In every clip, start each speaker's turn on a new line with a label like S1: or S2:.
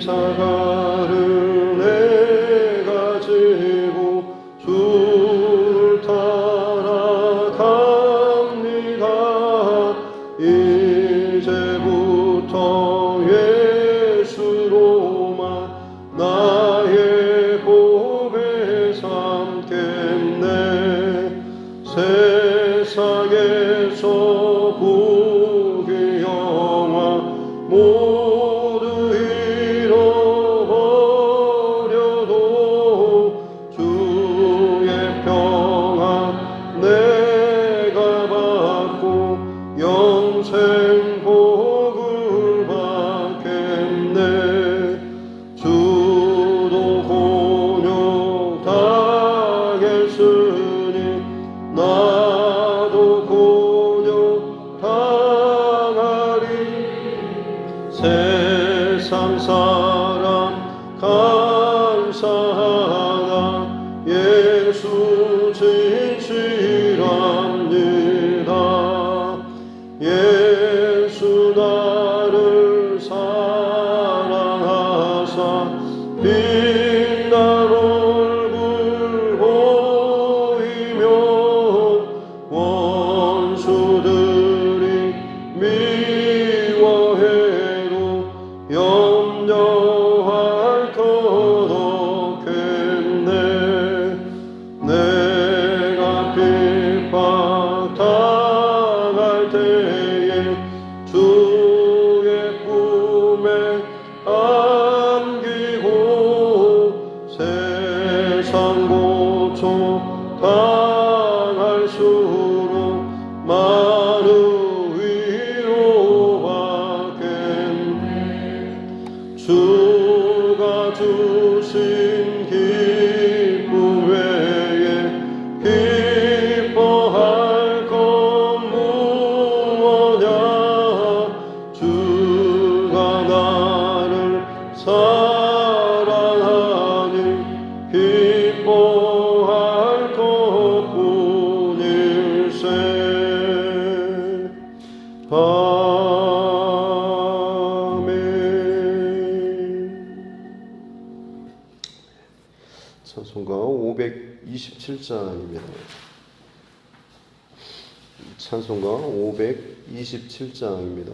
S1: 십자가를 내가 지고 주를 따라갑니다. 이제부터 예수로만 나의 보배 삼겠네. 세상에서 부귀 영화 모두 잃어버려도 주의 평안 내가 받고 영생 복을 받겠네. 주도 곤욕 당했으니 나도 곤욕 당하리. 세상 사람 감사하다. 예수 진실합니다. 예수 나를 사랑하사 빛난 얼굴 보이며 원수들이 미워해도 염려할 것 없겠네. 내가 핍박당할 때에 주의 꿈에 안기고 세상 고통 당할수록 많은 위로받겠네. 주가 주신 기쁨 외에 기뻐할 것 무엇냐. 주가 나를 사랑하니 기뻐할 것뿐일세. 아멘. 찬송가 527장입니다. 찬송가 527장입니다.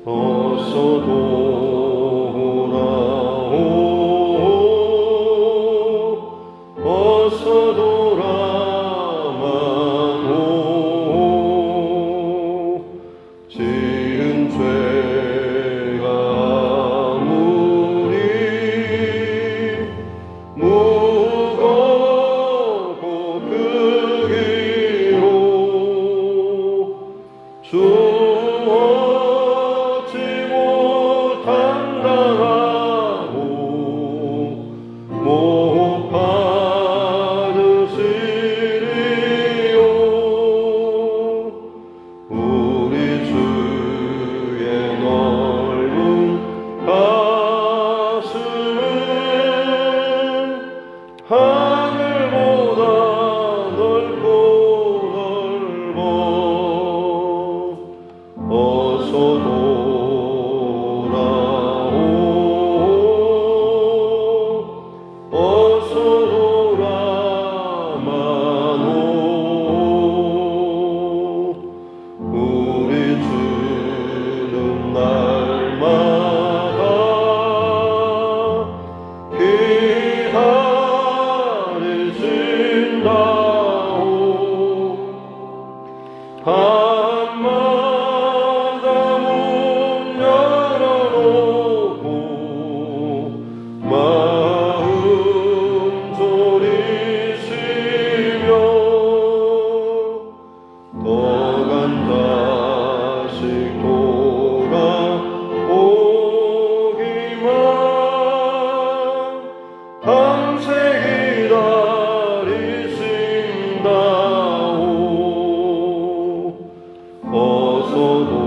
S1: 어서 돌아오, 어서 돌아만 오. 지은 죄가 아무리 무겁고 크기로 주 얻지 못한다고 못 받으시리요. 우리 주의 넓은 가슴은 하늘보다 넓고 넓어. 어서 돌아오, 어서 돌아만 오. 우리 주는 날마다 기다리신다오. 밤마다 문 열어놓고 마음 졸이시며 또 한 다시 돌아오기만 밤새 기다리신다오. 어서 돌아오,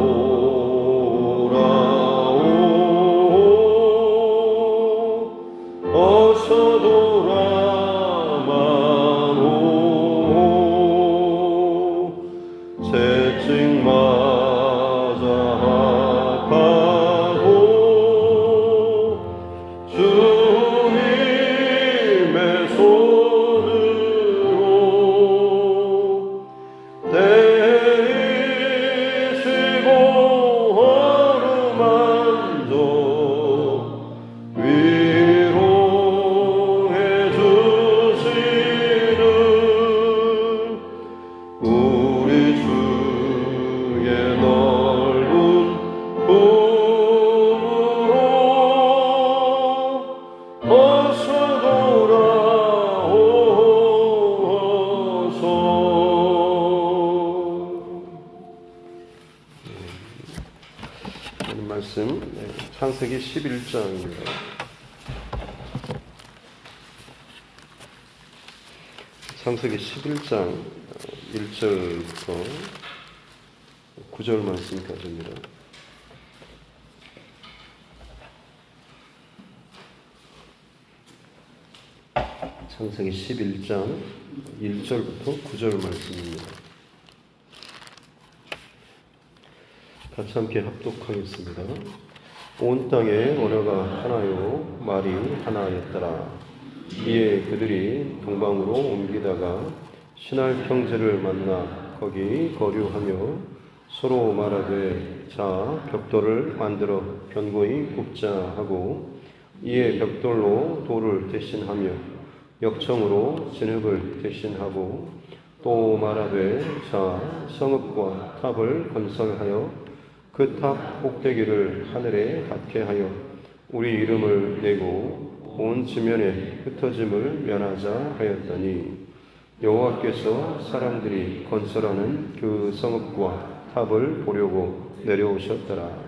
S1: 말씀 창세기 11장입니다. 창세기 11장 1절부터 9절 말씀까지입니다. 창세기 11장 1절부터 9절 말씀입니다. 같이 함께 합독하겠습니다. 온 땅에 언어가 하나요 말이 하나였더라. 이에 그들이 동방으로 옮기다가 신할 형제를 만나 거기 거류하며 서로 말하되 자 벽돌을 만들어 견고히 굽자 하고 이에 벽돌로 돌을 대신하며 역청으로 진흙을 대신하고 또 말하되 자 성읍과 탑을 건설하여 그 탑 꼭대기를 하늘에 닿게 하여 우리 이름을 내고 온 지면에 흩어짐을 면하자 하였더니 여호와께서 사람들이 건설하는 그 성읍과 탑을 보려고 내려오셨더라.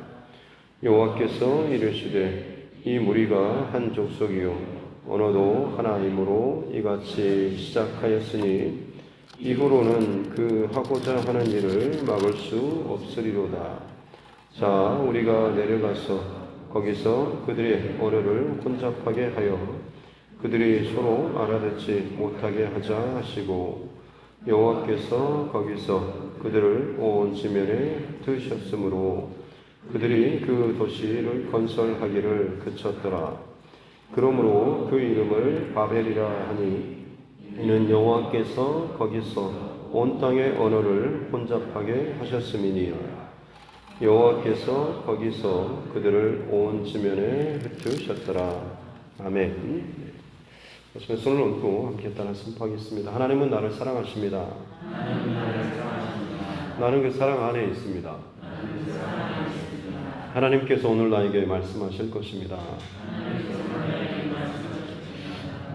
S1: 여호와께서 이르시되 이 무리가 한 족속이요 언어도 하나이므로 이같이 시작하였으니 이후로는 그 하고자 하는 일을 막을 수 없으리로다. 자 우리가 내려가서 거기서 그들의 언어를 혼잡하게 하여 그들이 서로 알아듣지 못하게 하자 하시고 여호와께서 거기서 그들을 온 지면에 흩으셨으므로 그들이 그 도시를 건설하기를 그쳤더라. 그러므로 그 이름을 바벨이라 하니 이는 여호와께서 거기서 온 땅의 언어를 혼잡하게 하셨음이니라. 여호와께서 거기서 그들을 온 지면에 흩으셨더라. 아멘. 손을 얹고 함께 따라 선포하겠습니다. 하나님은 나를 사랑하십니다. 나는 그 사랑 안에 있습니다. 하나님께서 오늘 나에게 말씀하실 것입니다.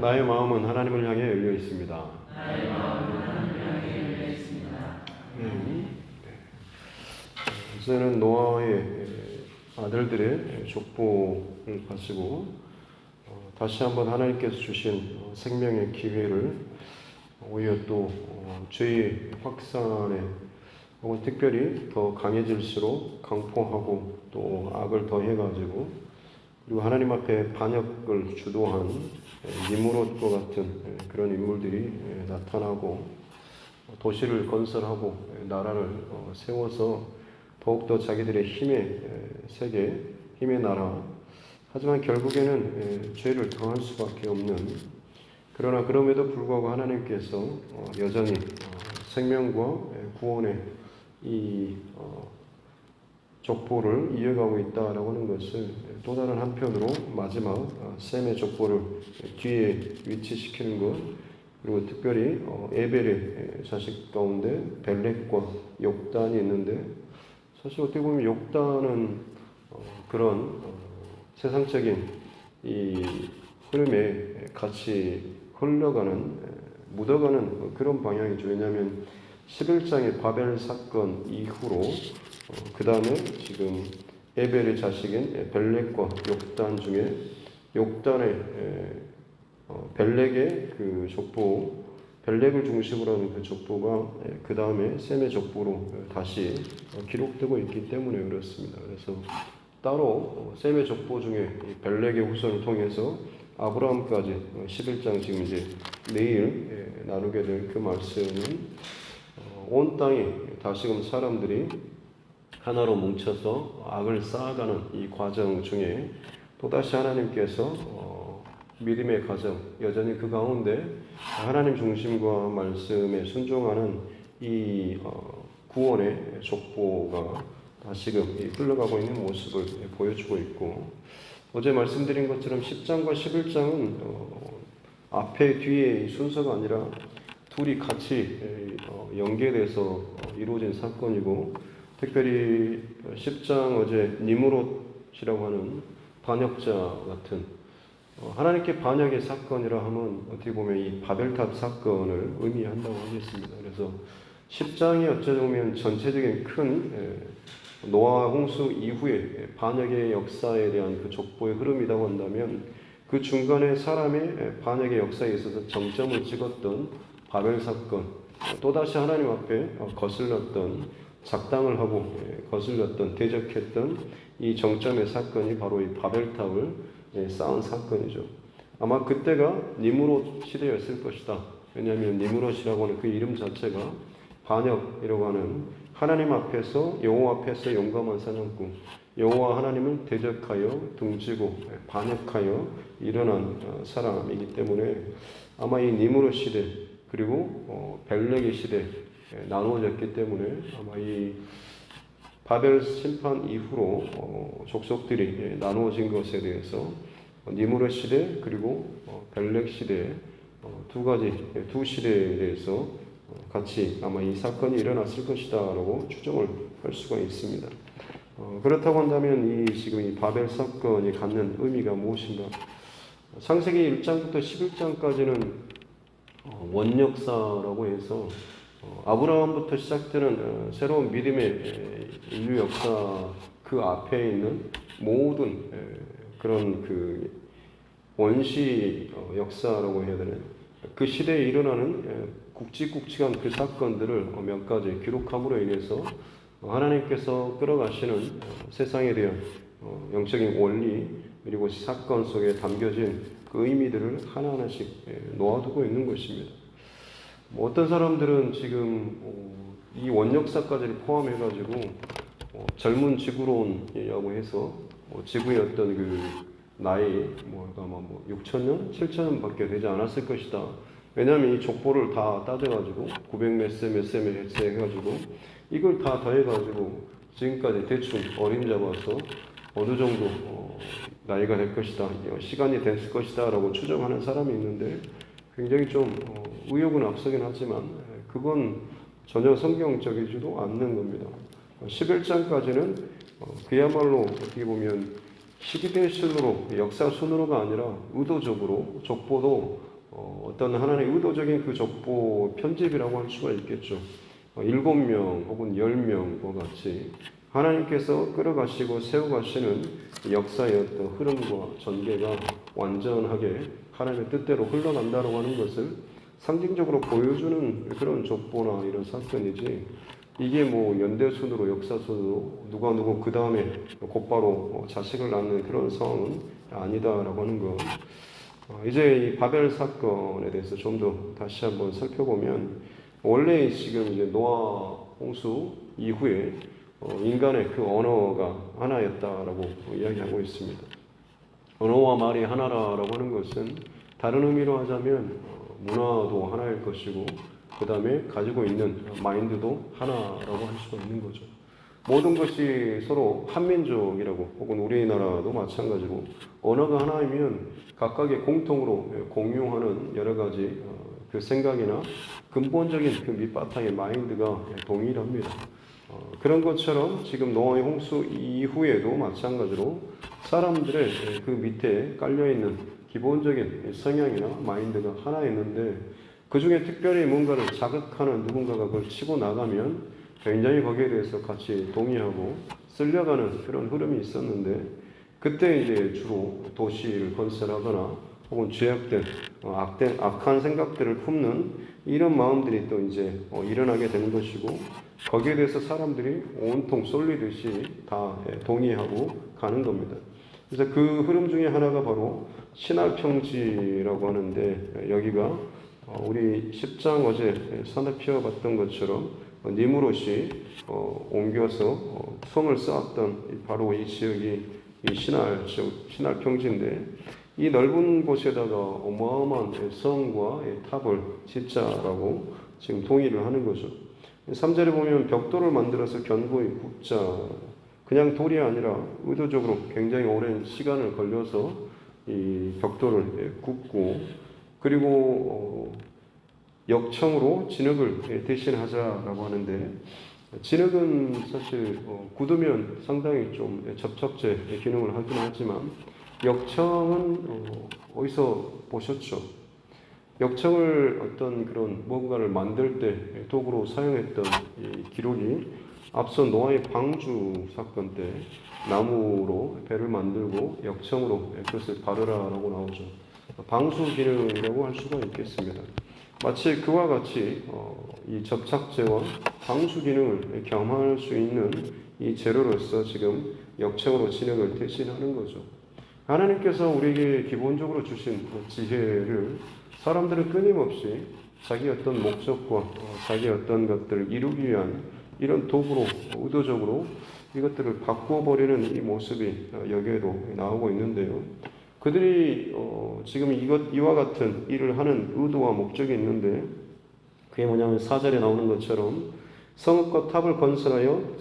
S1: 나의 마음은 하나님을 향해 열려 있습니다. 이제는 노아의 아들들의 족보를 가지고 다시 한번 하나님께서 주신 생명의 기회를 오히려 또 죄의 확산에 혹은 특별히 더 강해질수록 강포하고 또 악을 더해가지고 그리고 하나님 앞에 반역을 주도한 니무롯과 같은 그런 인물들이 나타나고 도시를 건설하고 나라를 세워서 더욱더 자기들의 힘의 세계, 힘의 나라 하지만 결국에는 죄를 더할 수밖에 없는 그러나 그럼에도 불구하고 하나님께서 여전히 생명과 구원의 이 족보를 이어가고 있다라고 하는 것을 또 다른 한편으로 마지막 셈의 족보를 뒤에 위치시키는 것 그리고 특별히 에벨의 자식 가운데 벨렉과 욕단이 있는데 사실 어떻게 보면 욕단은 그런 세상적인 이 흐름에 같이 흘러가는 묻어가는 그런 방향이죠. 왜냐하면 11장의 바벨 사건 이후로 그 다음에 지금 에벨의 자식인 벨렉과 욕단 중에 욕단의 벨렉의 그 족보 벨렉을 중심으로 하는 그 족보가 그 다음에 셈의 족보로 다시 기록되고 있기 때문에 그렇습니다. 그래서 따로 셈의 족보 중에 벨렉의 후손을 통해서 아브라함까지 11장 지금 이제 내일 나누게 될 그 말씀은 온 땅에 다시금 사람들이 하나로 뭉쳐서 악을 쌓아가는 이 과정 중에 또다시 하나님께서 믿음의 가정, 여전히 그 가운데 하나님 중심과 말씀에 순종하는 이 구원의 족보가 다시금 흘러가고 있는 모습을 보여주고 있고 어제 말씀드린 것처럼 10장과 11장은 앞에 뒤에 순서가 아니라 둘이 같이 연계돼서 이루어진 사건이고 특별히 10장 어제 니무롯이라고 하는 반역자 같은 하나님께 반역의 사건이라 하면 어떻게 보면 이 바벨탑 사건을 의미한다고 하겠습니다. 그래서 10장이 어쩌면 전체적인 큰 노아 홍수 이후에 반역의 역사에 대한 그 족보의 흐름이라고 한다면 그 중간에 사람의 반역의 역사에 있어서 정점을 찍었던 바벨 사건, 또다시 하나님 앞에 거슬렀던 작당을 하고 거슬렀던 대적했던 이 정점의 사건이 바로 이 바벨탑을 쌓은 사건이죠. 아마 그때가 니므롯 시대였을 것이다. 왜냐하면 니므롯이라고 하는 그 이름 자체가 반역이라고 하는 하나님 앞에서 여호와 앞에서 용감한 사냥꾼, 여호와 하나님을 대적하여 등지고 반역하여 일어난 사람이기 때문에 아마 이 니므롯 시대 그리고 벨렉의 시대 나누어졌기 때문에 아마 이 바벨 심판 이후로 족속들이 나누어진 것에 대해서 니므롯 시대 그리고 벨렉 시대 두 시대에 대해서 같이 아마 이 사건이 일어났을 것이다라고 추정을 할 수가 있습니다. 그렇다고 한다면 지금 이 바벨 사건이 갖는 의미가 무엇인가? 창세기 1장부터 11장까지는 원역사라고 해서 아브라함부터 시작되는 새로운 믿음의 인류 역사 그 앞에 있는 모든 그런 그 원시 역사라고 해야 되는 그 시대에 일어나는 굵직굵직한 그 사건들을 몇 가지 기록함으로 인해서 하나님께서 끌어가시는 세상에 대한 영적인 원리 그리고 사건 속에 담겨진 그 의미들을 하나하나씩 놓아두고 있는 것입니다. 어떤 사람들은 지금 이 원역사까지를 포함해가지고 젊은 지구론이라고 해서 지구의 어떤 그 나이 아마 6,000년, 7,000년밖에 되지 않았을 것이다. 왜냐하면 이 족보를 다 따져가지고 900 몇 세 몇 세 몇 세 해가지고 이걸 다 더해가지고 지금까지 대충 어림잡아서 어느 정도 나이가 될 것이다, 시간이 됐을 것이다 라고 추정하는 사람이 있는데 굉장히 좀 의욕은 앞서긴 하지만 그건 전혀 성경적이지도 않는 겁니다. 11장까지는 그야말로 어떻게 보면 시기된 실로 역사 순으로가 아니라 의도적으로 족보도 어떤 하나님의 의도적인 그 족보 편집이라고 할 수가 있겠죠. 7명 혹은 10명과 같이 하나님께서 끌어가시고 세워가시는 역사의 어떤 흐름과 전개가 완전하게 하나님의 뜻대로 흘러간다고 하는 것을 상징적으로 보여주는 그런 족보나 이런 사건이지 이게 연대순으로 역사순으로 누가 누구 그 다음에 곧바로 자식을 낳는 그런 상황은 아니다라고 하는 것. 이제 이 바벨 사건에 대해서 좀 더 다시 한번 살펴보면 원래 지금 이제 노아 홍수 이후에 인간의 그 언어가 하나였다라고 이야기하고 있습니다. 언어와 말이 하나라고 하는 것은 다른 의미로 하자면 문화도 하나일 것이고 그 다음에 가지고 있는 마인드도 하나라고 할 수가 있는 거죠. 모든 것이 서로 한민족이라고 혹은 우리나라도 마찬가지고 언어가 하나이면 각각의 공통으로 공유하는 여러 가지 그 생각이나 근본적인 그 밑바탕의 마인드가 동일합니다. 그런 것처럼 지금 노아의 홍수 이후에도 마찬가지로 사람들의 그 밑에 깔려있는 기본적인 성향이나 마인드가 하나 있는데 그 중에 특별히 뭔가를 자극하는 누군가가 그걸 치고 나가면 굉장히 거기에 대해서 같이 동의하고 쓸려가는 그런 흐름이 있었는데 그때 이제 주로 도시를 건설하거나 혹은 죄악된 악한 생각들을 품는 이런 마음들이 또 이제 일어나게 되는 것이고 거기에 대해서 사람들이 온통 쏠리듯이 다 동의하고 가는 겁니다. 그래서 그 흐름 중에 하나가 바로 신할평지라고 하는데 여기가 우리 10장 어제 산에 피워봤던 것처럼 니므롯이 옮겨서 성을 쌓았던 바로 이 지역이 이 신할평지인데 이 넓은 곳에다가 어마어마한 성과 탑을 짓자라고 지금 동의를 하는 거죠. 3절에 보면 벽돌을 만들어서 견고히 굽자. 그냥 돌이 아니라 의도적으로 굉장히 오랜 시간을 걸려서 이 벽돌을 굽고 그리고 역청으로 진흙을 대신하자라고 하는데 진흙은 사실 굳으면 상당히 좀 접착제 기능을 하긴 하지만 역청은 어디서 보셨죠? 역청을 어떤 그런 뭔가를 만들 때 도구로 사용했던 이 기록이 앞서 노아의 방주 사건 때 나무로 배를 만들고 역청으로 그것을 바르라라고 나오죠. 방수 기능이라고 할 수가 있겠습니다. 마치 그와 같이 이 접착제와 방수 기능을 겸할 수 있는 이 재료로서 지금 역청으로 진흙을 대신하는 거죠. 하나님께서 우리에게 기본적으로 주신 지혜를 사람들은 끊임없이 자기 어떤 목적과 자기 어떤 것들을 이루기 위한 이런 도구로 의도적으로 이것들을 바꾸어버리는 이 모습이 여기에도 나오고 있는데요. 그들이 지금 이와 같은 일을 하는 의도와 목적이 있는데 그게 뭐냐면 4절에 나오는 것처럼 성읍과 탑을 건설하여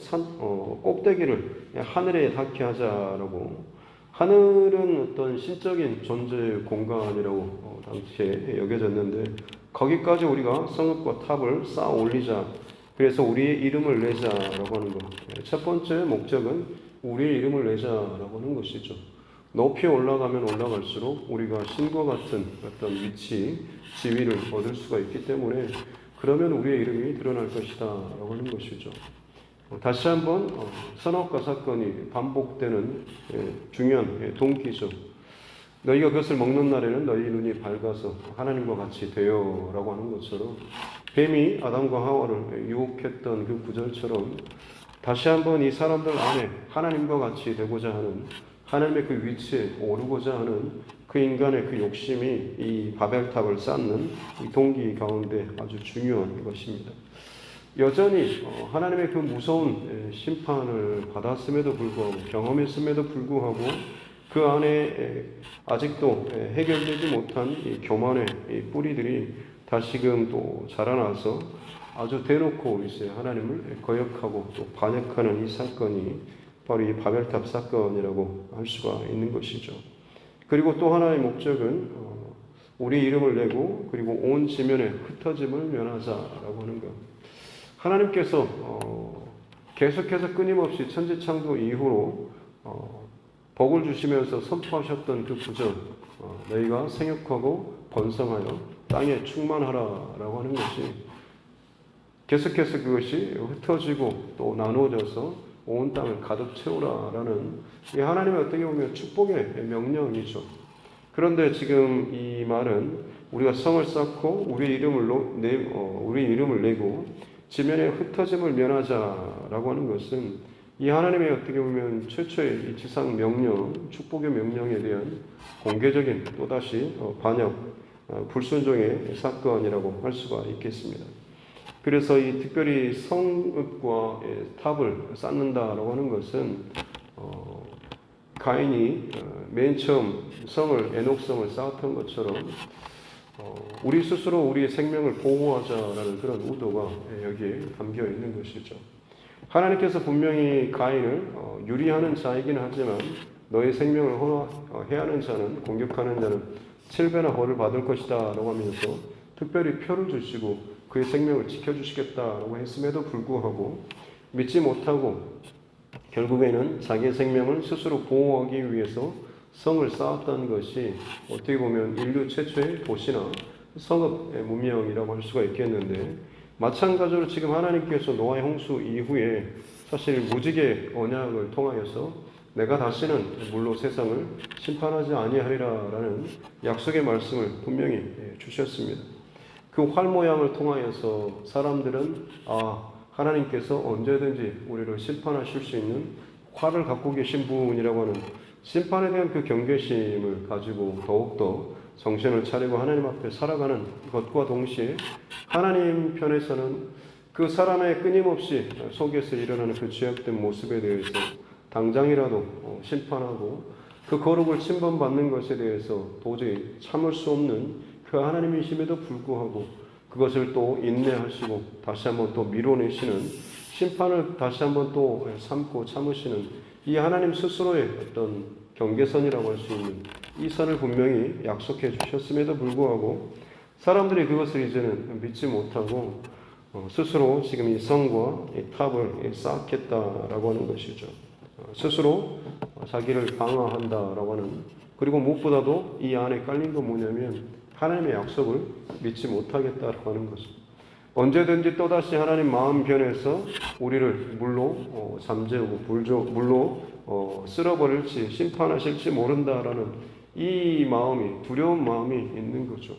S1: 꼭대기를 하늘에 닿게 하자라고. 하늘은 어떤 신적인 존재의 공간이라고 당시에 여겨졌는데 거기까지 우리가 성읍과 탑을 쌓아 올리자. 그래서 우리의 이름을 내자라고 하는 것. 첫 번째 목적은 우리의 이름을 내자라고 하는 것이죠. 높이 올라가면 올라갈수록 우리가 신과 같은 어떤 위치, 지위를 얻을 수가 있기 때문에 그러면 우리의 이름이 드러날 것이다 라고 하는 것이죠. 다시 한번 선악과 사건이 반복되는 중요한 동기죠. 너희가 그것을 먹는 날에는 너희 눈이 밝아서 하나님과 같이 되어 라고 하는 것처럼 뱀이 아담과 하와를 유혹했던 그 구절처럼 다시 한번 이 사람들 안에 하나님과 같이 되고자 하는 하나님의 그 위치에 오르고자 하는 그 인간의 그 욕심이 이 바벨탑을 쌓는 이 동기 가운데 아주 중요한 것입니다. 여전히 하나님의 그 무서운 심판을 받았음에도 불구하고 경험했음에도 불구하고 그 안에 아직도 해결되지 못한 이 교만의 이 뿌리들이 다시금 또 자라나서 아주 대놓고 이제 하나님을 거역하고 또 반역하는 이 사건이 바로 이 바벨탑 사건이라고 할 수가 있는 것이죠. 그리고 또 하나의 목적은 우리 이름을 내고 그리고 온 지면에 흩어짐을 면하자라고 하는 것. 하나님께서 계속해서 끊임없이 천지창조 이후로 복을 주시면서 선포하셨던 그 구절, 너희가 생육하고 번성하여 땅에 충만하라라고 하는 것이 계속해서 그것이 흩어지고 또 나누어져서 온 땅을 가득 채우라라는 이 하나님의 어떻게 보면 축복의 명령이죠. 그런데 지금 이 말은 우리가 성을 쌓고 우리 이름을 내고 지면에 흩어짐을 면하자라고 하는 것은 이 하나님의 어떻게 보면 최초의 이 지상 명령, 축복의 명령에 대한 공개적인 또다시 반역, 불순종의 사건이라고 할 수가 있겠습니다. 그래서 이 특별히 성읍과 탑을 쌓는다라고 하는 것은 가인이 맨 처음 에녹성을 쌓았던 것처럼 우리 스스로 우리의 생명을 보호하자라는 그런 의도가 여기에 담겨 있는 것이죠. 하나님께서 분명히 가인을 유리하는 자이긴 하지만 너의 생명을 해하는 자는 공격하는 자는 7배나 벌을 받을 것이다 라고 하면서 특별히 표를 주시고 그의 생명을 지켜주시겠다라고 했음에도 불구하고 믿지 못하고 결국에는 자기의 생명을 스스로 보호하기 위해서 성을 쌓았다는 것이 어떻게 보면 인류 최초의 도시나 성읍의 문명이라고 할 수가 있겠는데 마찬가지로 지금 하나님께서 노아의 홍수 이후에 사실 무지개 언약을 통하여서 내가 다시는 물로 세상을 심판하지 아니하리라라는 약속의 말씀을 분명히 주셨습니다. 그 활 모양을 통하여서 사람들은 하나님께서 언제든지 우리를 심판하실 수 있는 활을 갖고 계신 분이라고 하는 심판에 대한 그 경계심을 가지고 더욱더 정신을 차리고 하나님 앞에 살아가는 것과 동시에 하나님 편에서는 그 사람의 끊임없이 속에서 일어나는 그 죄악된 모습에 대해서 당장이라도 심판하고 그 거룩을 침범받는 것에 대해서 도저히 참을 수 없는 그 하나님이심에도 불구하고 그것을 또 인내하시고 다시 한번 또 밀어내시는 심판을 다시 한번 또 참고 참으시는 이 하나님 스스로의 어떤 경계선이라고 할 수 있는 이 선을 분명히 약속해 주셨음에도 불구하고 사람들이 그것을 이제는 믿지 못하고 스스로 지금 이 성과 이 탑을 쌓겠다라고 하는 것이죠. 스스로 자기를 방어한다라고 하는 그리고 무엇보다도 이 안에 깔린 건 뭐냐면 하나님의 약속을 믿지 못하겠다라고 하는 것입니다. 언제든지 또다시 하나님 마음 변해서 우리를 물로 잠재우고 물로 쓸어버릴지 심판하실지 모른다라는 이 마음이, 두려운 마음이 있는 거죠.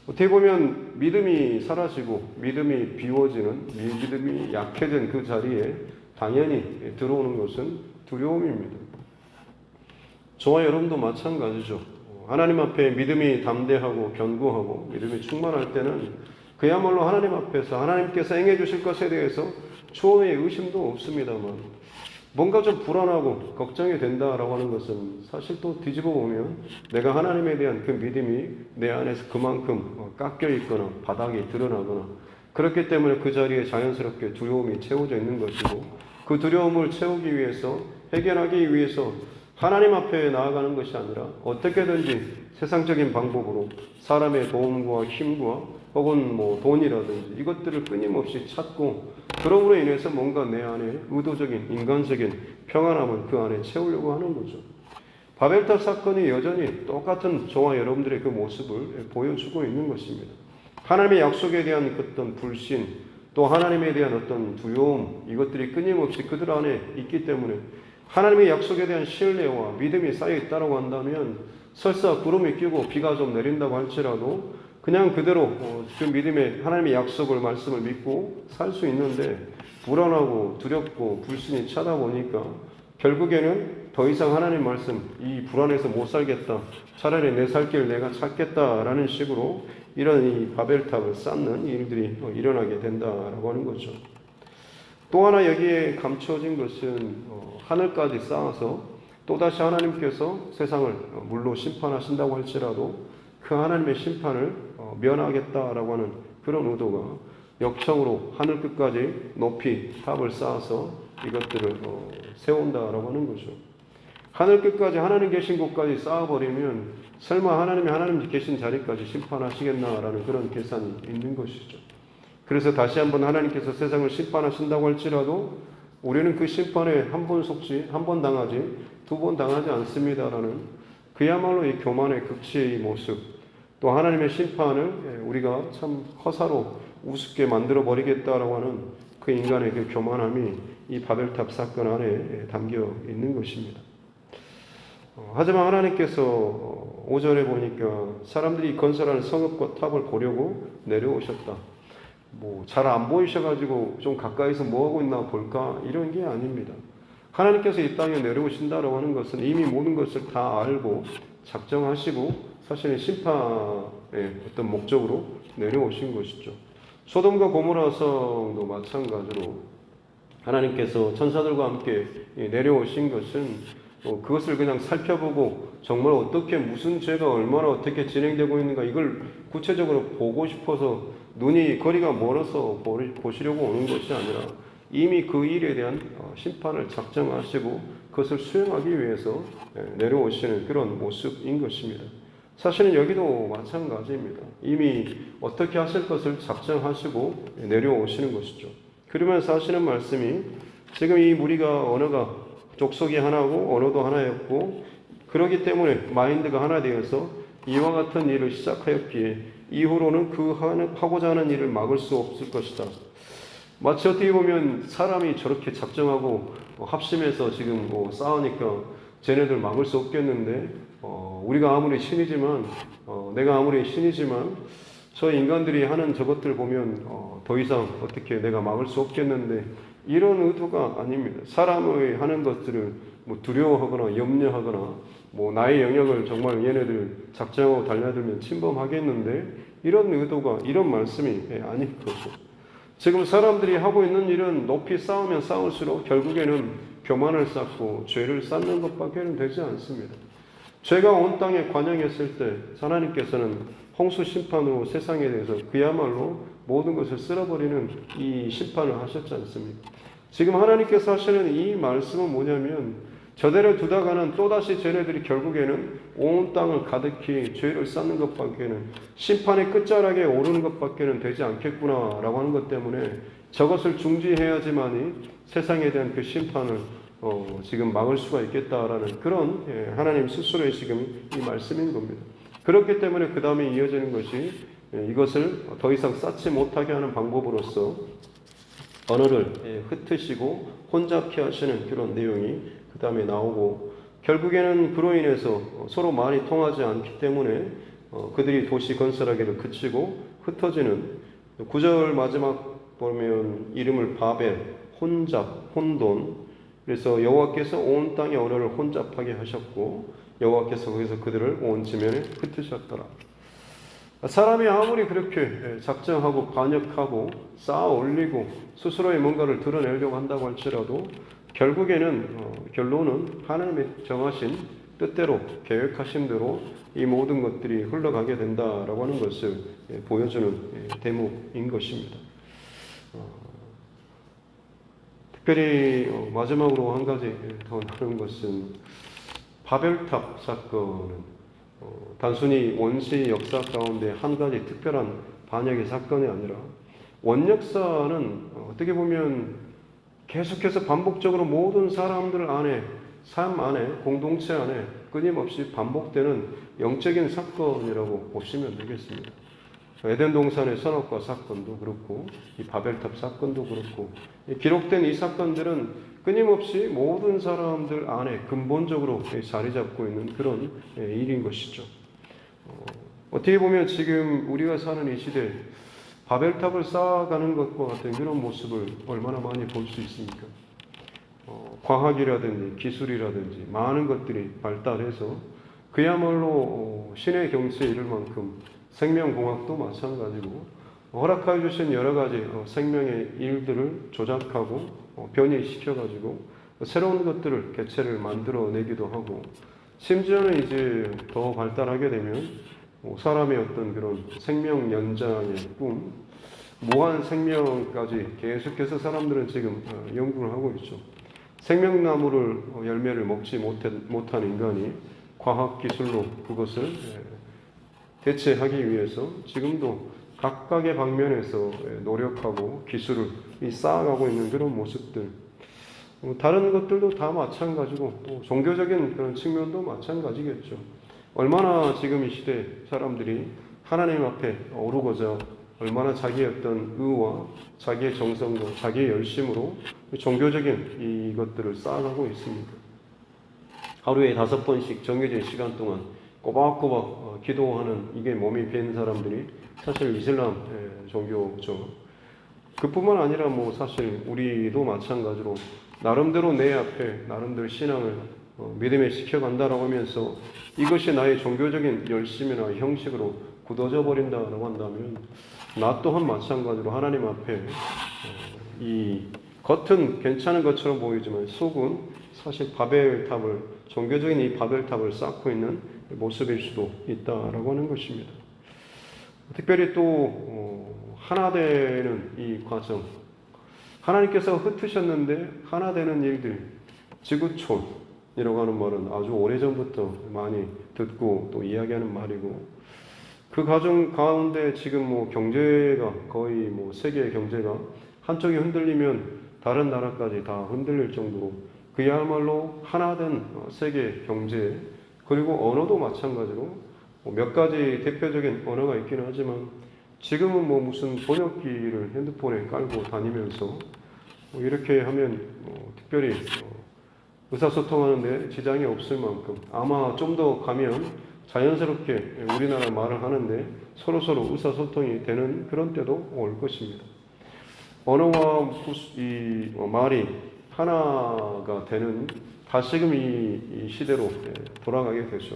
S1: 어떻게 보면 믿음이 사라지고 믿음이 비워지는, 믿음이 약해진 그 자리에 당연히 들어오는 것은 두려움입니다. 저와 여러분도 마찬가지죠. 하나님 앞에 믿음이 담대하고 견고하고 믿음이 충만할 때는 그야말로 하나님 앞에서 하나님께서 행해 주실 것에 대해서 초의 의심도 없습니다만, 뭔가 좀 불안하고 걱정이 된다라고 하는 것은 사실 또 뒤집어 보면 내가 하나님에 대한 그 믿음이 내 안에서 그만큼 깎여 있거나 바닥이 드러나거나, 그렇기 때문에 그 자리에 자연스럽게 두려움이 채워져 있는 것이고, 그 두려움을 채우기 위해서, 해결하기 위해서 하나님 앞에 나아가는 것이 아니라 어떻게든지 세상적인 방법으로 사람의 도움과 힘과 혹은 돈이라든지 이것들을 끊임없이 찾고, 그러므로 인해서 뭔가 내 안에 의도적인 인간적인 평안함을 그 안에 채우려고 하는 거죠. 바벨탑 사건이 여전히 똑같은 저와 여러분들의 그 모습을 보여주고 있는 것입니다. 하나님의 약속에 대한 어떤 불신, 또 하나님에 대한 어떤 두려움, 이것들이 끊임없이 그들 안에 있기 때문에 하나님의 약속에 대한 신뢰와 믿음이 쌓여 있다고 한다면, 설사 구름이 끼고 비가 좀 내린다고 할지라도 그냥 그대로 그 믿음의 하나님의 약속을, 말씀을 믿고 살 수 있는데, 불안하고 두렵고 불신이 차다 보니까 결국에는 더 이상 하나님 말씀, 이 불안해서 못 살겠다, 차라리 내 살 길 내가 찾겠다라는 식으로 이런 이 바벨탑을 쌓는 일들이 일어나게 된다라고 하는 거죠. 또 하나 여기에 감춰진 것은 하늘까지 쌓아서 또다시 하나님께서 세상을 물로 심판하신다고 할지라도 그 하나님의 심판을 면하겠다라고 하는 그런 의도가, 역청으로 하늘 끝까지 높이 탑을 쌓아서 이것들을 세운다라고 하는 거죠. 하늘 끝까지, 하나님 계신 곳까지 쌓아버리면 설마 하나님 계신 자리까지 심판하시겠나라는 그런 계산이 있는 것이죠. 그래서 다시 한번 하나님께서 세상을 심판하신다고 할지라도 우리는 그 심판에 한 번 속지, 한 번 당하지, 두 번 당하지 않습니다라는 그야말로 이 교만의 극치의 모습, 또 하나님의 심판을 우리가 참 허사로 우습게 만들어 버리겠다라고 하는 그 인간의 그 교만함이 이 바벨탑 사건 안에 담겨 있는 것입니다. 하지만 하나님께서 5절에 보니까 사람들이 건설하는 성읍과 탑을 보려고 내려오셨다. 잘 안 보이셔가지고 좀 가까이서 뭐 하고 있나 볼까, 이런 게 아닙니다. 하나님께서 이 땅에 내려오신다라고 하는 것은 이미 모든 것을 다 알고 작정하시고 사실은 심판의 어떤 목적으로 내려오신 것이죠. 소돔과 고모라 성도 마찬가지로 하나님께서 천사들과 함께 내려오신 것은 그것을 그냥 살펴보고 정말 어떻게, 무슨 죄가 얼마나 어떻게 진행되고 있는가, 이걸 구체적으로 보고 싶어서 눈이 거리가 멀어서 보시려고 오는 것이 아니라 이미 그 일에 대한 심판을 작정하시고 그것을 수행하기 위해서 내려오시는 그런 모습인 것입니다. 사실은 여기도 마찬가지입니다. 이미 어떻게 하실 것을 작정하시고 내려오시는 것이죠. 그러면서 하시는 말씀이, 지금 이 무리가 언어가 족속이 하나고 언어도 하나였고, 그렇기 때문에 마인드가 하나 되어서 이와 같은 일을 시작하였기에 이후로는 그 하고자 하는 일을 막을 수 없을 것이다. 마치 어떻게 보면 사람이 저렇게 작정하고 합심해서 지금 싸우니까 쟤네들 막을 수 없겠는데, 우리가 아무리 신이지만, 내가 아무리 신이지만 저 인간들이 하는 저것들 보면 더 이상 어떻게 내가 막을 수 없겠는데, 이런 의도가 아닙니다. 사람의 하는 것들을 두려워하거나 염려하거나 나의 영역을 정말 얘네들 작정하고 달려들면 침범하겠는데, 이런 의도가, 이런 말씀이 아닐 거죠. 지금 사람들이 하고 있는 일은 높이 쌓으면 쌓을수록 결국에는 교만을 쌓고 죄를 쌓는 것밖에는 되지 않습니다. 죄가 온 땅에 관영했을 때 하나님께서는 홍수 심판으로 세상에 대해서 그야말로 모든 것을 쓸어버리는 이 심판을 하셨지 않습니까? 지금 하나님께서 하시는 이 말씀은 뭐냐면, 저대로 두다가는 또다시 쟤네들이 결국에는 온 땅을 가득히 죄를 쌓는 것밖에는, 심판의 끝자락에 오르는 것밖에는 되지 않겠구나라고 하는 것 때문에 저것을 중지해야지만이 세상에 대한 그 심판을 지금 막을 수가 있겠다라는 그런 하나님 스스로의 지금 이 말씀인 겁니다. 그렇기 때문에 그 다음에 이어지는 것이 이것을 더 이상 쌓지 못하게 하는 방법으로서 언어를 흩으시고 혼잡케 하시는 그런 내용이 그 다음에 나오고, 결국에는 그로 인해서 서로 말이 통하지 않기 때문에 그들이 도시 건설하기를 그치고 흩어지는, 9절 마지막 보면 이름을 바벨, 혼잡, 혼돈, 그래서 여호와께서 온 땅의 언어를 혼잡하게 하셨고 여호와께서 거기서 그들을 온 지면에 흩으셨더라. 사람이 아무리 그렇게 작정하고 반역하고 쌓아 올리고 스스로의 뭔가를 드러내려고 한다고 할지라도 결론은 하나님의 정하신 뜻대로 계획하신 대로 이 모든 것들이 흘러가게 된다라고 하는 것을 보여주는 대목인 것입니다. 특별히 마지막으로 한 가지 더 나눈 것은 바벨탑 사건은 단순히 원시 역사 가운데 한 가지 특별한 반역의 사건이 아니라 원역사는 어떻게 보면 계속해서 반복적으로 모든 사람들 안에, 삶 안에, 공동체 안에 끊임없이 반복되는 영적인 사건이라고 보시면 되겠습니다. 에덴 동산의 선악과 사건도 그렇고 이 바벨탑 사건도 그렇고, 기록된 이 사건들은 끊임없이 모든 사람들 안에 근본적으로 자리 잡고 있는 그런 일인 것이죠. 어떻게 보면 지금 우리가 사는 이 시대에 바벨탑을 쌓아가는 것과 같은 그런 모습을 얼마나 많이 볼 수 있습니까? 과학이라든지 기술이라든지 많은 것들이 발달해서 그야말로 신의 경지에 이를 만큼 생명공학도 마찬가지고 허락해 주신 여러 가지 생명의 일들을 조작하고 변이시켜가지고 새로운 것들을 개체를 만들어내기도 하고, 심지어는 이제 더 발달하게 되면 사람의 어떤 그런 생명 연장의 꿈, 무한 생명까지 계속해서 사람들은 지금 연구를 하고 있죠. 생명나무를 열매를 먹지 못한 인간이 과학기술로 그것을 대체하기 위해서 지금도 각각의 방면에서 노력하고 기술을 쌓아가고 있는 그런 모습들, 다른 것들도 다 마찬가지고 또 종교적인 그런 측면도 마찬가지겠죠. 얼마나 지금 이 시대 사람들이 하나님 앞에 오르고자 얼마나 자기의 어떤 의와 자기의 정성과 자기의 열심으로 종교적인 이것들을 쌓아가고 있습니다. 하루에 5번씩 정해진 시간 동안 꼬박꼬박 기도하는, 이게 몸이 밴 사람들이 사실 이슬람 종교죠. 그뿐만 아니라 사실 우리도 마찬가지로 나름대로 내 앞에 나름대로 신앙을 믿음에 지켜간다라고 하면서 이것이 나의 종교적인 열심이나 형식으로 굳어져 버린다라고 한다면, 나 또한 마찬가지로 하나님 앞에 이 겉은 괜찮은 것처럼 보이지만 속은 사실 바벨탑을, 종교적인 이 바벨탑을 쌓고 있는 모습일 수도 있다라고 하는 것입니다. 특별히 또 하나 되는 이 과정, 하나님께서 흩으셨는데 하나 되는 일들, 지구촌이라고 하는 말은 아주 오래전부터 많이 듣고 또 이야기하는 말이고, 그 과정 가운데 지금 경제가 거의 세계 경제가 한쪽이 흔들리면 다른 나라까지 다 흔들릴 정도로 그야말로 하나된 세계 경제, 그리고 언어도 마찬가지로 몇 가지 대표적인 언어가 있기는 하지만 지금은 무슨 번역기를 핸드폰에 깔고 다니면서 이렇게 하면 특별히 의사소통하는데 지장이 없을 만큼, 아마 좀 더 가면 자연스럽게 우리나라 말을 하는데 서로서로 의사소통이 되는 그런 때도 올 것입니다. 언어와 이 말이 하나가 되는 다시금 이 시대로 돌아가게 되죠.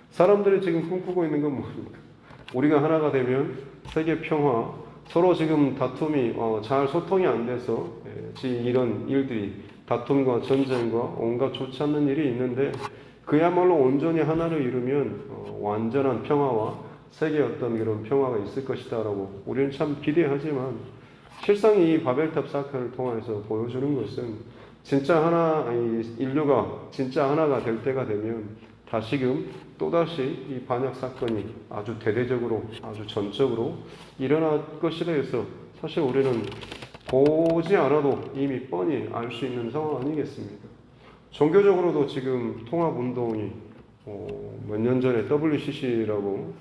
S1: 사람들이 지금 꿈꾸고 있는 건 뭡니까? 우리가 하나가 되면 세계 평화, 서로 지금 다툼이 잘 소통이 안 돼서 이런 일들이, 다툼과 전쟁과 온갖 좋지 않는 일이 있는데, 그야말로 온전히 하나를 이루면 완전한 평화와 세계의 어떤 그런 평화가 있을 것이다라고 우리는 참 기대하지만, 실상 이 바벨탑 사건을 통해서 보여주는 것은 진짜 인류가 진짜 하나가 될 때가 되면 다시금 또다시 이 반역 사건이 아주 대대적으로, 아주 전적으로 일어날 것이라 해서 사실 우리는 보지 않아도 이미 뻔히 알 수 있는 상황 아니겠습니까? 종교적으로도 지금 통합운동이 몇 년 전에 WCC라고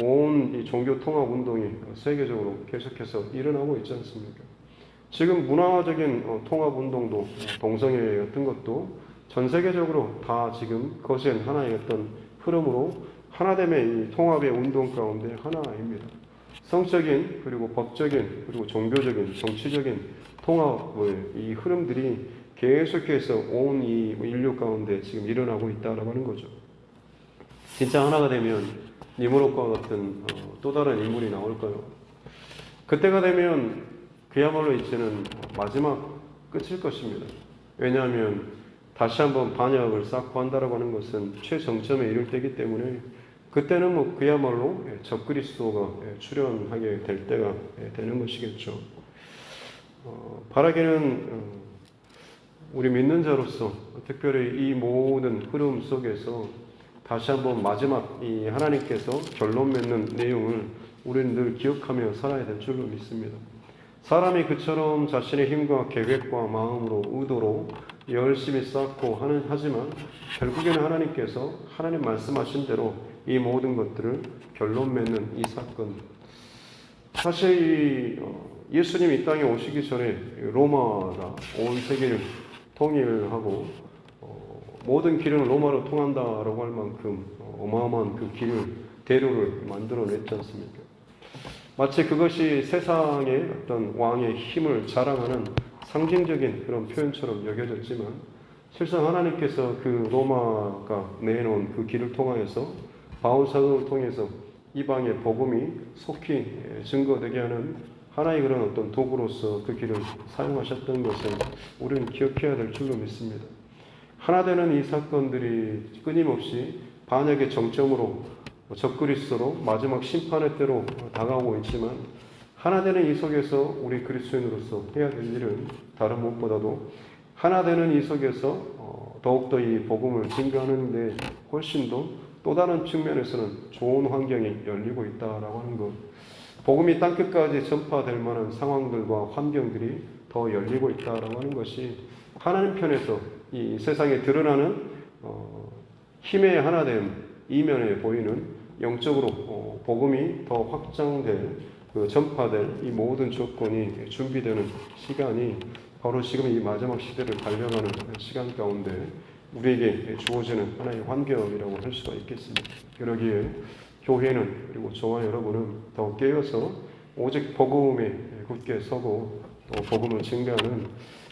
S1: 온 이 종교 통합 운동이 세계적으로 계속해서 일어나고 있지 않습니까? 지금 문화적인 통합 운동도 동성애 같은 것도 전 세계적으로 다 지금 거센 하나의 어떤 흐름으로 하나됨의 이 통합의 운동 가운데 하나입니다. 성적인 그리고 법적인 그리고 종교적인 정치적인 통합의 이 흐름들이 계속해서 온 이 인류 가운데 지금 일어나고 있다라고 하는 거죠. 진짜 하나가 되면 니무롯과 같은 또 다른 인물이 나올까요? 그때가 되면 그야말로 이제는 마지막 끝일 것입니다. 왜냐하면 다시 한번 반역을 쌓고 한다라고 하는 것은 최정점에 이를 때이기 때문에 그때는 뭐 그야말로 적그리스도가 출현하게 될 때가 되는 것이겠죠. 바라기는 우리 믿는 자로서 특별히 이 모든 흐름 속에서 다시 한번 마지막 이 하나님께서 결론 맺는 내용을 우리는 늘 기억하며 살아야 될 줄로 믿습니다. 사람이 그처럼 자신의 힘과 계획과 마음으로 의도로 열심히 쌓고 하지만 결국에는 하나님께서 하나님 말씀하신 대로 이 모든 것들을 결론 맺는 이 사건. 사실 예수님이 이 땅에 오시기 전에 로마가 온 세계를 통일하고 모든 길은 로마로 통한다라고 할 만큼 어마어마한 그 길을 대로를 만들어냈지 않습니까? 마치 그것이 세상의 어떤 왕의 힘을 자랑하는 상징적인 그런 표현처럼 여겨졌지만 실상 하나님께서 그 로마가 내놓은 그 길을 통하여서 바울 사도를 통해서 이방의 복음이 속히 증거되게 하는 하나의 그런 어떤 도구로서 그 길을 사용하셨던 것을 우리는 기억해야 될 줄로 믿습니다. 하나 되는 이 사건들이 끊임없이 반역의 정점으로 적그리스도로 마지막 심판의 때로 다가오고 있지만 하나 되는 이 속에서 우리 그리스도인으로서 해야 될 일은 다른 무엇보다도 하나 되는 이 속에서 더욱더 이 복음을 증거하는 데 훨씬 더 또 다른 측면에서는 좋은 환경이 열리고 있다라고 하는 것. 복음이 땅끝까지 전파될 만한 상황들과 환경들이 더 열리고 있다라고 하는 것이 하나님 편에서 이 세상에 드러나는 힘의 하나됨 이면에 보이는 영적으로 복음이 더 확장될 전파될 이 모든 조건이 준비되는 시간이 바로 지금 이 마지막 시대를 달려가는 시간 가운데 우리에게 주어지는 하나의 환경이라고 할 수가 있겠습니다. 그러기에 교회는 그리고 저와 여러분은 더 깨어서 오직 복음에 굳게 서고 또 복음을 증거하는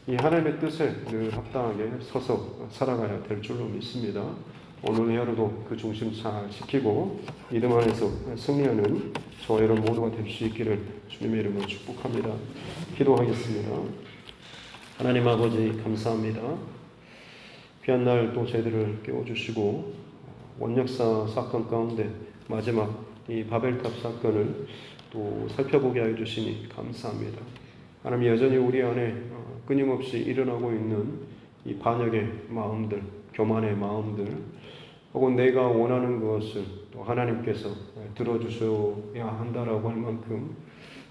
S1: 이 하나님의 뜻에 늘 합당하게 서서 살아가야 될 줄로 믿습니다. 오늘 하루도 그 중심 잘 지키고 믿음 안에서 승리하는 저와 여러분 모두가 될 수 있기를 주님의 이름으로 축복합니다. 기도하겠습니다. 하나님 아버지 감사합니다. 귀한 날 또 저희들을 깨워주시고 원역사 사건 가운데 마지막 이 바벨탑 사건을 또 살펴보게 하여 주시니 감사합니다. 하나님 여전히 우리 안에 끊임없이 일어나고 있는 이 반역의 마음들, 교만의 마음들, 혹은 내가 원하는 것을 또 하나님께서 들어주셔야 한다라고 할 만큼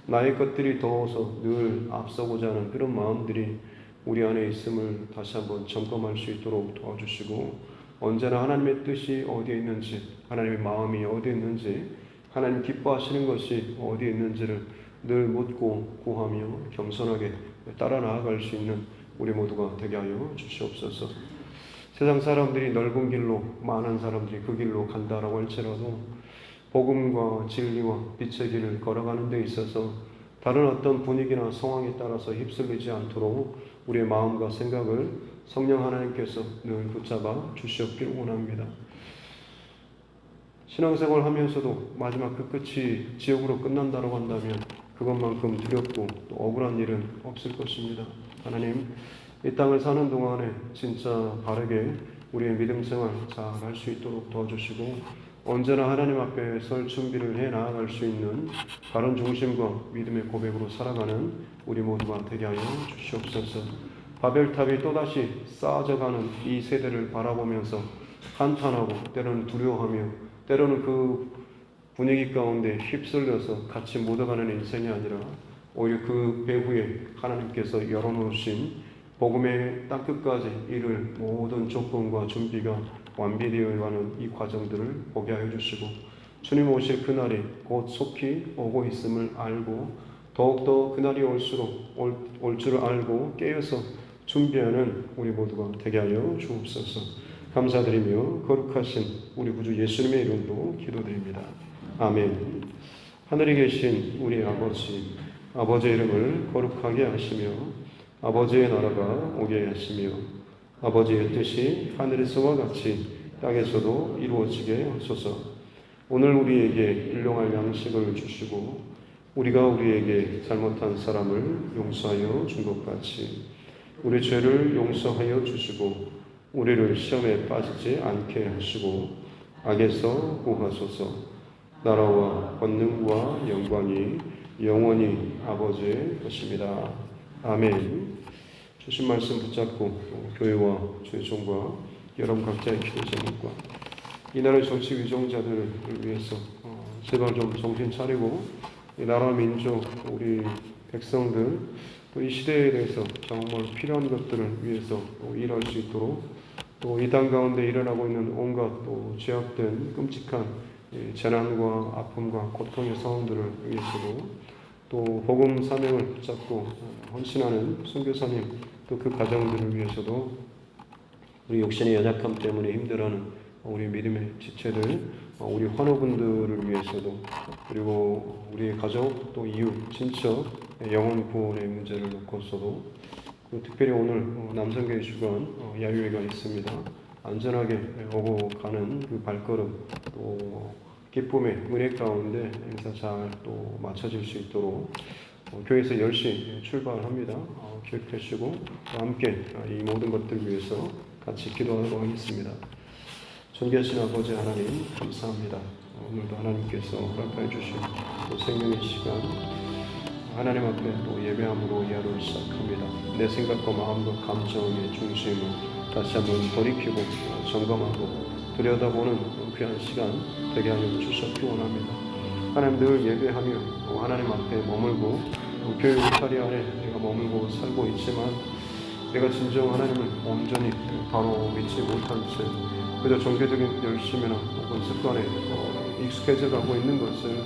S1: 나의 것들이 더워서 늘 앞서고자 하는 그런 마음들이 우리 안에 있음을 다시 한번 점검할 수 있도록 도와주시고 언제나 하나님의 뜻이 어디에 있는지, 하나님의 마음이 어디에 있는지, 하나님 기뻐하시는 것이 어디에 있는지를 늘 묻고 구하며 겸손하게 따라 나아갈 수 있는 우리 모두가 되게 하여 주시옵소서. 세상 사람들이 넓은 길로 많은 사람들이 그 길로 간다라고 할지라도 복음과 진리와 빛의 길을 걸어가는 데 있어서 다른 어떤 분위기나 상황에 따라서 휩쓸리지 않도록 우리의 마음과 생각을 성령 하나님께서 늘 붙잡아 주시옵기를 원합니다. 신앙생활 하면서도 마지막 그 끝이 지옥으로 끝난다고 한다면 그것만큼 두렵고 또 억울한 일은 없을 것입니다. 하나님, 이 땅을 사는 동안에 진짜 바르게 우리의 믿음 생활 잘 할 수 있도록 도와주시고 언제나 하나님 앞에 설 준비를 해 나아갈 수 있는 바른 중심과 믿음의 고백으로 살아가는 우리 모두가 되게 하여 주시옵소서. 바벨탑이 또다시 쌓아져가는 이 세대를 바라보면서 한탄하고 때로는 두려워하며 때로는 그 분위기 가운데 휩쓸려서 같이 묻어가는 인생이 아니라 오히려 그 배후에 하나님께서 열어놓으신 복음의 땅끝까지 이를 모든 조건과 준비가 완비되어 가는 이 과정들을 보게 하여 주시고 주님 오실 그날이 곧 속히 오고 있음을 알고 더욱더 그날이 올수록 올 줄을 알고 깨어서 준비하는 우리 모두가 되게 하여 주옵소서. 감사드리며 거룩하신 우리 구주 예수님의 이름으로 기도드립니다. 아멘. 하늘에 계신 우리 아버지, 아버지의 이름을 거룩하게 하시며 아버지의 나라가 오게 하시며 아버지의 뜻이 하늘에서와 같이 땅에서도 이루어지게 하소서. 오늘 우리에게 일용할 양식을 주시고 우리가 우리에게 잘못한 사람을 용서하여 준 것 같이 우리 죄를 용서하여 주시고 우리를 시험에 빠지지 않게 하시고 악에서 구하소서. 나라와 권능과 영광이 영원히 아버지의 것입니다. 아멘. 주신 말씀 붙잡고 교회와 주의 종과 여러분 각자의 기도 제목과 이 나라의 정치 위정자들을 위해서 제발 좀 정신 차리고 이 나라 민족 우리 백성들 또 이 시대에 대해서 정말 필요한 것들을 위해서 일할 수 있도록 또 이 땅 가운데 일어나고 있는 온갖 또 죄악된 끔찍한 재난과 아픔과 고통의 상황들을 위해서도 또 복음 사명을 붙잡고 헌신하는 선교사님 또 그 가정들을 위해서도 우리 육신의 연약함 때문에 힘들어하는 우리 믿음의 지체들 우리 환우분들을 위해서도 그리고 우리의 가족 또 이웃 친척 영혼 구원의 문제를 놓고서도 특별히 오늘 남성교회 주간 야유회가 있습니다. 안전하게 오고 가는 그 발걸음 또 기쁨의 은혜 가운데 행사 잘 또 마쳐질 수 있도록 교회에서 10시 출발합니다. 기억하시고 함께 이 모든 것들을 위해서 같이 기도하도록 하겠습니다. 존귀하신 아버지 하나님 감사합니다. 오늘도 하나님께서 허락해 주신 또 생명의 시간 하나님 앞에 또 예배함으로 이 하루를 시작합니다. 내 생각과 마음과 감정의 중심을 다시 한번 돌이키고 점검하고 들여다보는 귀한 시간 되게 하여 주셨기 원합니다. 하나님 늘 예배하며 하나님 앞에 머물고 교회 울타리 안에 내가 머물고 살고 있지만 내가 진정 하나님을 온전히 바로 믿지 못한 채 그저 종교적인 열심이나 혹은 습관에 익숙해져 가고 있는 것을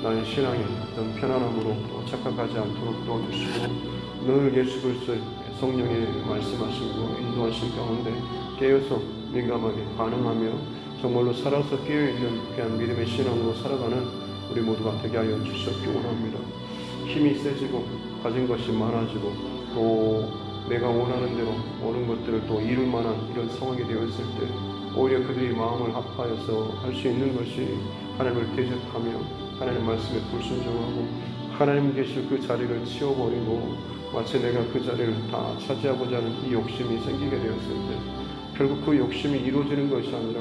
S1: 나의 신앙의 어떤 편안함으로 착각하지 않도록 도와주시고 늘 예수 그리스도의 성령의 말씀하시고 인도하신 가운데 깨어서 민감하게 반응하며 정말로 살아서 깨어있는 귀한 믿음의 신앙으로 살아가는 우리 모두가 되게 하여 주셨기 원합니다. 힘이 세지고 가진 것이 많아지고 또 내가 원하는 대로 오는 것들을 또 이룰 만한 이런 상황이 되었을 때 오히려 그들이 마음을 합하여서 할 수 있는 것이 하나님을 대적하며 하나님 말씀에 불순종하고 하나님 계실 그 자리를 치워버리고 마치 내가 그 자리를 다 차지하고자 하는 이 욕심이 생기게 되었을 때 결국 그 욕심이 이루어지는 것이 아니라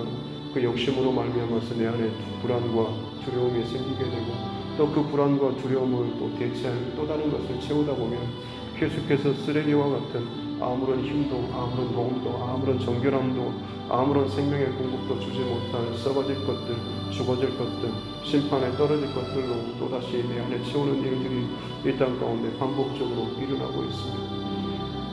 S1: 그 욕심으로 말미암아서 내 안에 불안과 두려움이 생기게 되고 또 그 불안과 두려움을 또 대체할 또 다른 것을 채우다 보면 계속해서 쓰레기와 같은 아무런 힘도 아무런 도움도 아무런 정결함도 아무런 생명의 공급도 주지 못할 썩어질 것들 죽어질 것들 심판에 떨어질 것들로 또다시 내 안에 채우는 일들이 이 땅 가운데 반복적으로 일어나고 있습니다.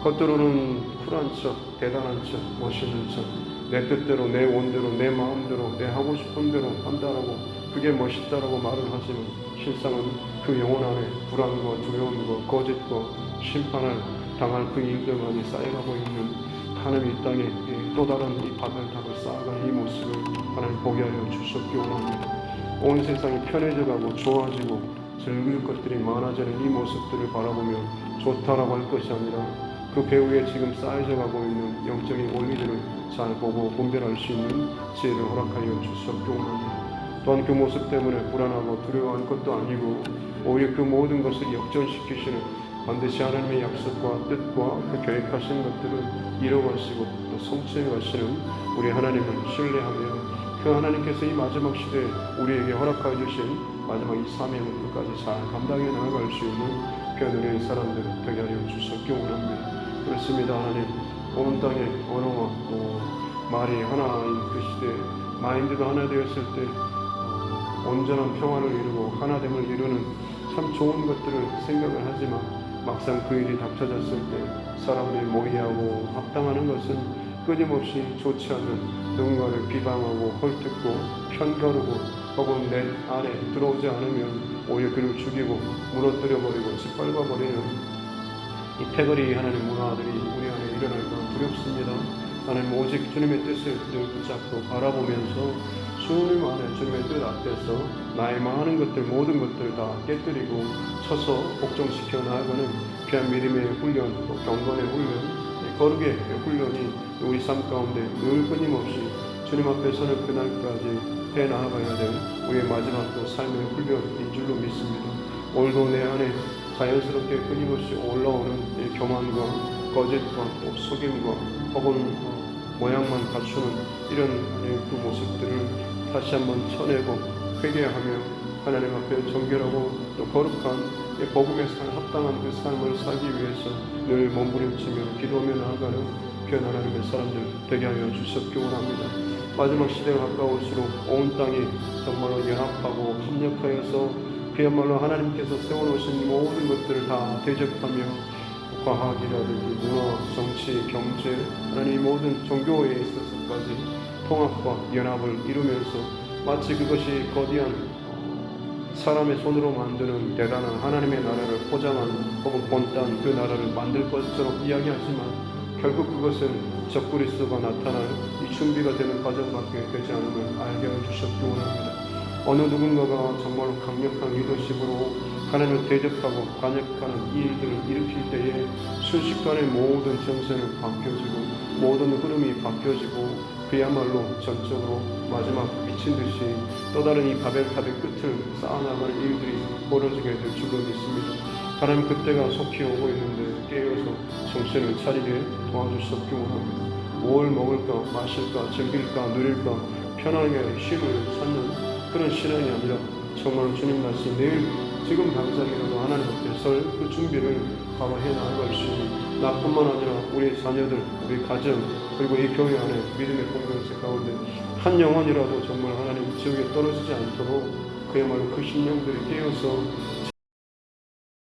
S1: 겉으로는 쿨한 척 대단한 척 멋있는 척 내 뜻대로 내 원대로 내 마음대로 내 하고 싶은 대로 한다라고 그게 멋있다라고 말을 하지만 실상은 그 영혼 안에 불안과 두려움과 거짓과 심판을 당할 그 일들만이 쌓여가고 있는 하나님 이 땅에 또 다른 이 바벨탑을 쌓아가는 이 모습을 하나님 보게 하여 주셨기 원합니다. 온 세상이 편해져가고 좋아지고 즐길 것들이 많아지는 이 모습들을 바라보며 좋다라고 할 것이 아니라 그 배후에 지금 쌓여져가고 있는 영적인 원리들을 잘 보고 분별할 수 있는 지혜를 허락하여 주셨기 원합니다. 또한 그 모습 때문에 불안하고 두려워할 것도 아니고 오히려 그 모든 것을 역전시키시는 반드시 하나님의 약속과 뜻과 그 계획하신 것들을 이뤄가시고 또 성취해 가시는 우리 하나님을 신뢰하며 그 하나님께서 이 마지막 시대에 우리에게 허락하여 주신 마지막 이 사명을 끝까지 잘 감당해 나아갈 수 있는 귀한 우리의 사람들 되게 하여 주셨기 원합니다. 그렇습니다. 하나님 온 땅의 언어와 또 말이 하나인 그 시대에 마인드가 하나 되었을 때 온전한 평화를 이루고 하나됨을 이루는 참 좋은 것들을 생각을 하지만 막상 그 일이 닥쳐졌을 때 사람들이 모의하고 합당하는 것은 끊임없이 좋지 않은 누군가를 비방하고 헐뜯고 편가르고 혹은 내 안에 들어오지 않으면 오히려 그를 죽이고 무너뜨려버리고 짓밟아버리는 이 패거리 하나님 문화들이 우리 안에 일어날까 두렵습니다. 하나님 오직 주님의 뜻을 늘 붙잡고 바라보면서 주님 안에 주님의 뜻 앞에서 나의 많은 것들 모든 것들을 다 깨뜨리고 쳐서 복종시켜 나아가는 귀한 믿음의 훈련, 또 경건의 훈련, 거룩의 훈련이 우리 삶 가운데 늘 끊임없이 주님 앞에 서는 그날까지 해나가야 될 우리의 마지막 또 삶의 훈련인 줄로 믿습니다. 오늘도 내 안에 자연스럽게 끊임없이 올라오는 교만과 거짓과 또 속임과 혹은 모양만 갖추는 이런 그 모습들을 다시 한번 쳐내고 회개하며 하나님 앞에 정결하고 또 거룩한 복음의 합당한 그 삶을 살기 위해서 늘 몸부림치며 기도하며 나아가는 귀한 하나님의 사람들 되게 하여 주셨기 원합니다. 마지막 시대가 가까울수록 온 땅이 정말로 연합하고 합력하여서 그야말로 하나님께서 세워놓으신 모든 것들을 다 대적하며 과학이라든지 문화, 정치, 경제, 하나님 모든 종교에 있어서까지 통합과 연합을 이루면서 마치 그것이 거대한 사람의 손으로 만드는 대단한 하나님의 나라를 포장한 혹은 본딴 그 나라를 만들 것처럼 이야기하지만 결국 그것은 적그리스도가 나타날 이 준비가 되는 과정밖에 되지 않음을 알게 해주셨기 원합니다. 어느 누군가가 정말로 강력한 리더십으로 하나님을 대적하고 반역하는 이 일들을 일으킬 때에 순식간에 모든 정세는 바뀌어지고 모든 흐름이 바뀌어지고 그야말로 전적으로 마지막 미친 듯이 또 다른 이 바벨탑의 끝을 쌓아나가는 일들이 벌어지게 될 줄로 믿습니다. 하나님 그때가 속히 오고 있는데 깨어서 정신을 차리게 도와주셨기 원합니다. 뭘 먹을까 마실까 즐길까 누릴까 편하게 쉼을 찾는 그런 신앙이 아니라 정말 주님 다시 내일 지금 당장이라도 하나님 앞에 설 그 준비를 바로 해나갈 수 있는 나뿐만 아니라 우리 자녀들, 우리 가정 그리고 이 교회 안에 믿음의 공동체 가운데 한 영혼이라도 정말 하나님 지옥에 떨어지지 않도록 그야말로 그 심령들이 깨어서